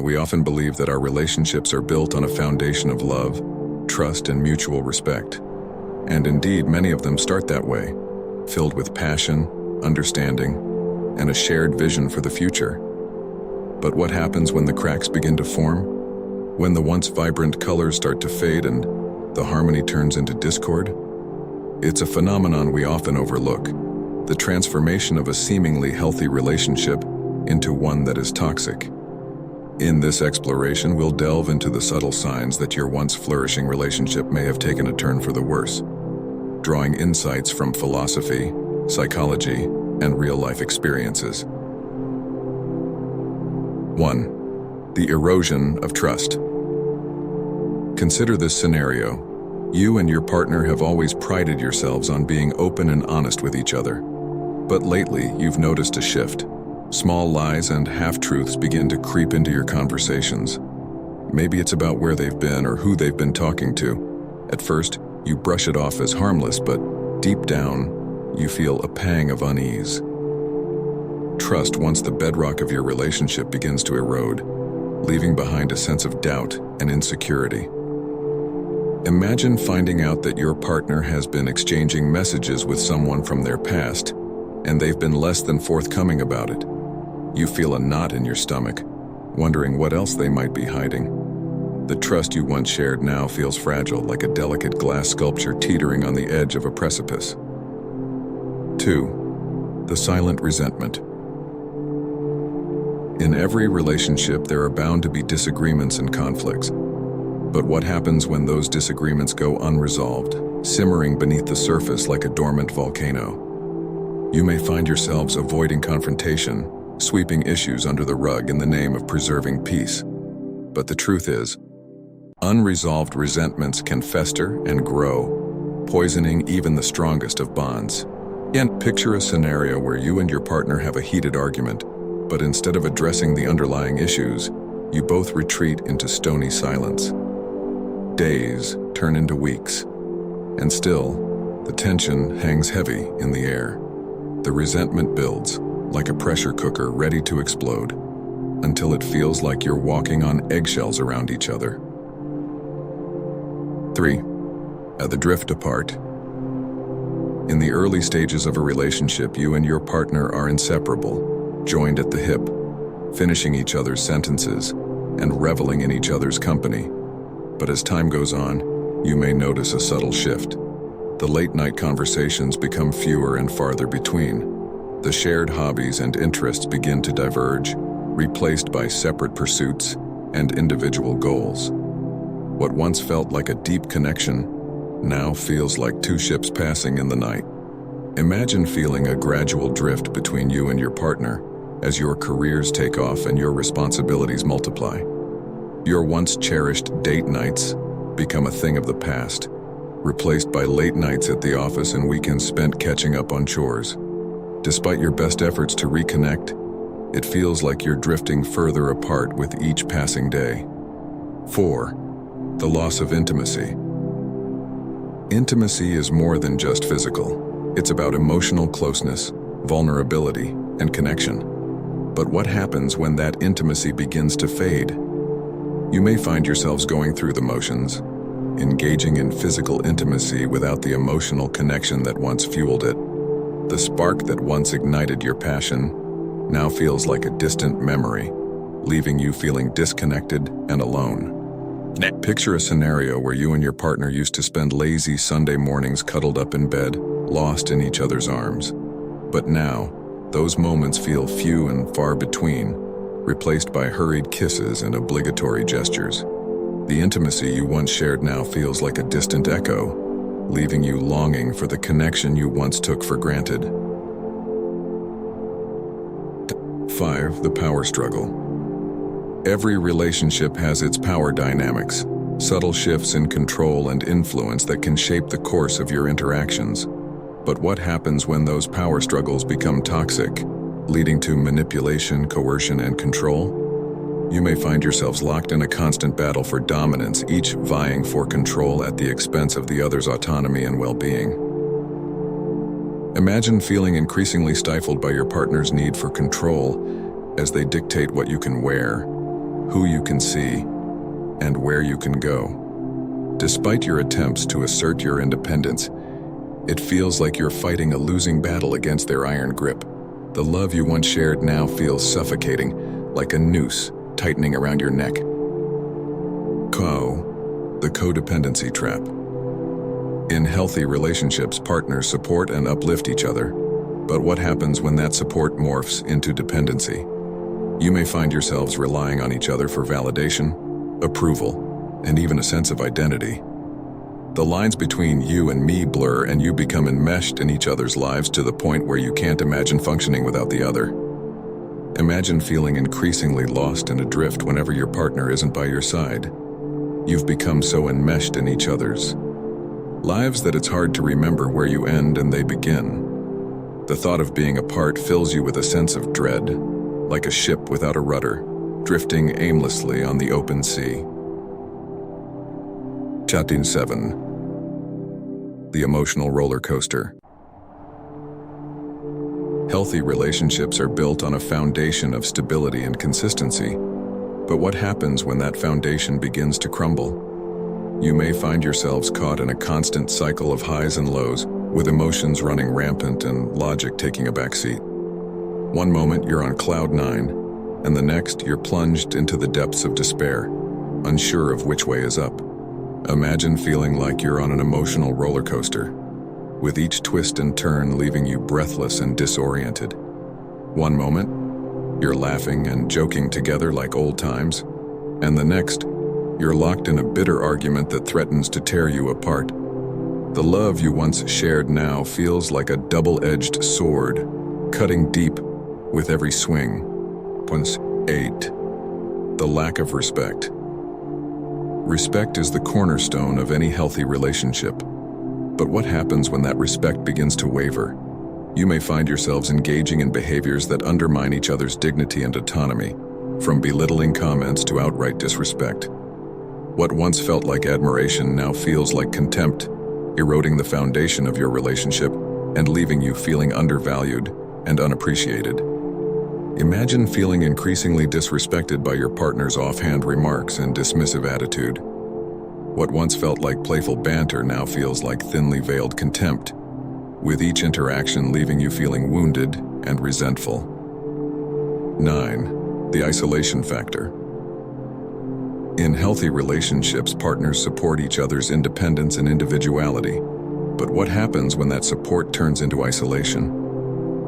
We often believe that our relationships are built on a foundation of love, trust, and mutual respect. And indeed, many of them start that way, filled with passion, understanding, and a shared vision for the future. But what happens when the cracks begin to form? When the once vibrant colors start to fade and the harmony turns into discord? It's a phenomenon we often overlook, the transformation of a seemingly healthy relationship into one that is toxic. In this exploration, we'll delve into the subtle signs that your once flourishing relationship may have taken a turn for the worse, drawing insights from philosophy, psychology, and real-life experiences. 1. The erosion of trust. Consider this scenario. You and your partner have always prided yourselves on being open and honest with each other. But lately, you've noticed a shift. Small lies and half-truths begin to creep into your conversations. Maybe it's about where they've been or who they've been talking to. At first, you brush it off as harmless, but deep down, you feel a pang of unease. Trust, once the bedrock of your relationship, begins to erode, leaving behind a sense of doubt and insecurity. Imagine finding out that your partner has been exchanging messages with someone from their past, and they've been less than forthcoming about it. You feel a knot in your stomach, wondering what else they might be hiding. The trust you once shared now feels fragile, like a delicate glass sculpture teetering on the edge of a precipice. 2. The silent resentment. In every relationship, there are bound to be disagreements and conflicts. But what happens when those disagreements go unresolved, simmering beneath the surface like a dormant volcano? You may find yourselves avoiding confrontation, sweeping issues under the rug in the name of preserving peace. But the truth is, unresolved resentments can fester and grow, poisoning even the strongest of bonds. And picture a scenario where you and your partner have a heated argument, but instead of addressing the underlying issues, you both retreat into stony silence. Days turn into weeks, and still, the tension hangs heavy in the air. The resentment builds, like a pressure cooker ready to explode, until it feels like you're walking on eggshells around each other. 3. The drift apart. In the early stages of a relationship, you and your partner are inseparable, joined at the hip, finishing each other's sentences and reveling in each other's company. But as time goes on, you may notice a subtle shift. The late-night conversations become fewer and farther between. The shared hobbies and interests begin to diverge, replaced by separate pursuits and individual goals. What once felt like a deep connection now feels like two ships passing in the night. Imagine feeling a gradual drift between you and your partner as your careers take off and your responsibilities multiply. Your once cherished date nights become a thing of the past, replaced by late nights at the office and weekends spent catching up on chores. Despite your best efforts to reconnect, it feels like you're drifting further apart with each passing day. 4. The loss of intimacy. Intimacy is more than just physical. It's about emotional closeness, vulnerability, and connection. But what happens when that intimacy begins to fade? You may find yourselves going through the motions, engaging in physical intimacy without the emotional connection that once fueled it. The spark that once ignited your passion now feels like a distant memory, leaving you feeling disconnected and alone. Picture a scenario where you and your partner used to spend lazy Sunday mornings cuddled up in bed, lost in each other's arms. But now, those moments feel few and far between, replaced by hurried kisses and obligatory gestures. The intimacy you once shared now feels like a distant echo, leaving you longing for the connection you once took for granted. 5. The power struggle. Every relationship has its power dynamics, subtle shifts in control and influence that can shape the course of your interactions. But what happens when those power struggles become toxic, leading to manipulation, coercion, and control? You may find yourselves locked in a constant battle for dominance, each vying for control at the expense of the other's autonomy and well-being. Imagine feeling increasingly stifled by your partner's need for control as they dictate what you can wear, who you can see, and where you can go. Despite your attempts to assert your independence, it feels like you're fighting a losing battle against their iron grip. The love you once shared now feels suffocating, like a noose tightening around your neck. The codependency trap. In healthy relationships, partners support and uplift each other. But what happens when that support morphs into dependency? You may find yourselves relying on each other for validation, approval, and even a sense of identity. The lines between you and me blur, and you become enmeshed in each other's lives to the point where you can't imagine functioning without the other. Imagine feeling increasingly lost and adrift whenever your partner isn't by your side. You've become so enmeshed in each other's lives that it's hard to remember where you end and they begin. The thought of being apart fills you with a sense of dread, like a ship without a rudder, drifting aimlessly on the open sea. Chapter 7. The emotional roller coaster. Healthy relationships are built on a foundation of stability and consistency. But what happens when that foundation begins to crumble? You may find yourselves caught in a constant cycle of highs and lows, with emotions running rampant and logic taking a backseat. One moment you're on cloud nine, and the next you're plunged into the depths of despair, unsure of which way is up. Imagine feeling like you're on an emotional roller coaster, with each twist and turn leaving you breathless and disoriented. One moment, you're laughing and joking together like old times, and the next, you're locked in a bitter argument that threatens to tear you apart. The love you once shared now feels like a double-edged sword, cutting deep with every swing. 8. The lack of respect. Respect is the cornerstone of any healthy relationship. But what happens when that respect begins to waver? You may find yourselves engaging in behaviors that undermine each other's dignity and autonomy, from belittling comments to outright disrespect. What once felt like admiration now feels like contempt, eroding the foundation of your relationship and leaving you feeling undervalued and unappreciated. Imagine feeling increasingly disrespected by your partner's offhand remarks and dismissive attitude. What once felt like playful banter now feels like thinly veiled contempt, with each interaction leaving you feeling wounded and resentful. 9. The isolation factor. In healthy relationships, partners support each other's independence and individuality. But what happens when that support turns into isolation?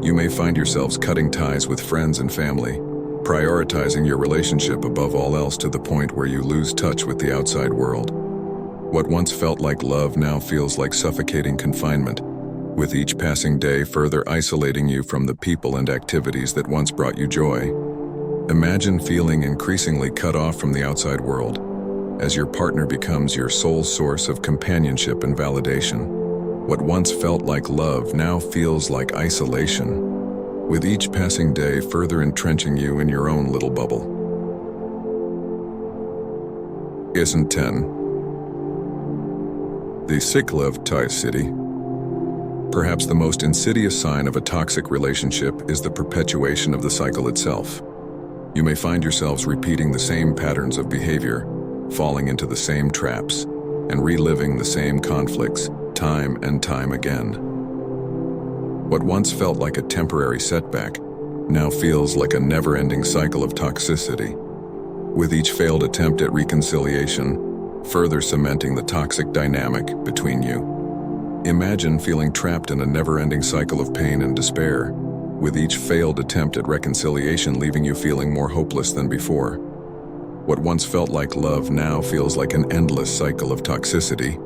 You may find yourselves cutting ties with friends and family, prioritizing your relationship above all else to the point where you lose touch with the outside world. What once felt like love now feels like suffocating confinement, with each passing day further isolating you from the people and activities that once brought you joy. Imagine feeling increasingly cut off from the outside world, as your partner becomes your sole source of companionship and validation. What once felt like love now feels like isolation, with each passing day further entrenching you in your own little bubble. Lesson 10. The cycle of toxicity. Perhaps the most insidious sign of a toxic relationship is the perpetuation of the cycle itself. You may find yourselves repeating the same patterns of behavior, falling into the same traps, and reliving the same conflicts time and time again. What once felt like a temporary setback now feels like a never-ending cycle of toxicity, with each failed attempt at reconciliation further cementing the toxic dynamic between you. Imagine feeling trapped in a never-ending cycle of pain and despair, with each failed attempt at reconciliation leaving you feeling more hopeless than before. What once felt like love now feels like an endless cycle of toxicity,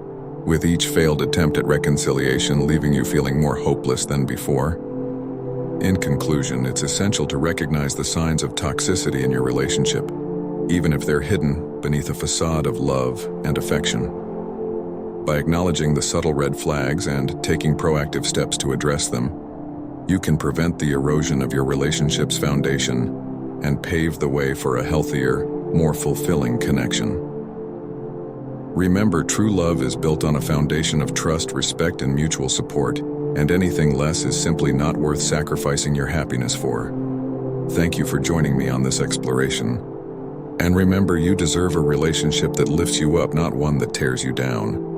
with each failed attempt at reconciliation leaving you feeling more hopeless than before. In conclusion, it's essential to recognize the signs of toxicity in your relationship, even if they're hidden beneath a facade of love and affection. By acknowledging the subtle red flags and taking proactive steps to address them, you can prevent the erosion of your relationship's foundation and pave the way for a healthier, more fulfilling connection. Remember, true love is built on a foundation of trust, respect, and mutual support, and anything less is simply not worth sacrificing your happiness for. Thank you for joining me on this exploration. And remember, you deserve a relationship that lifts you up, not one that tears you down.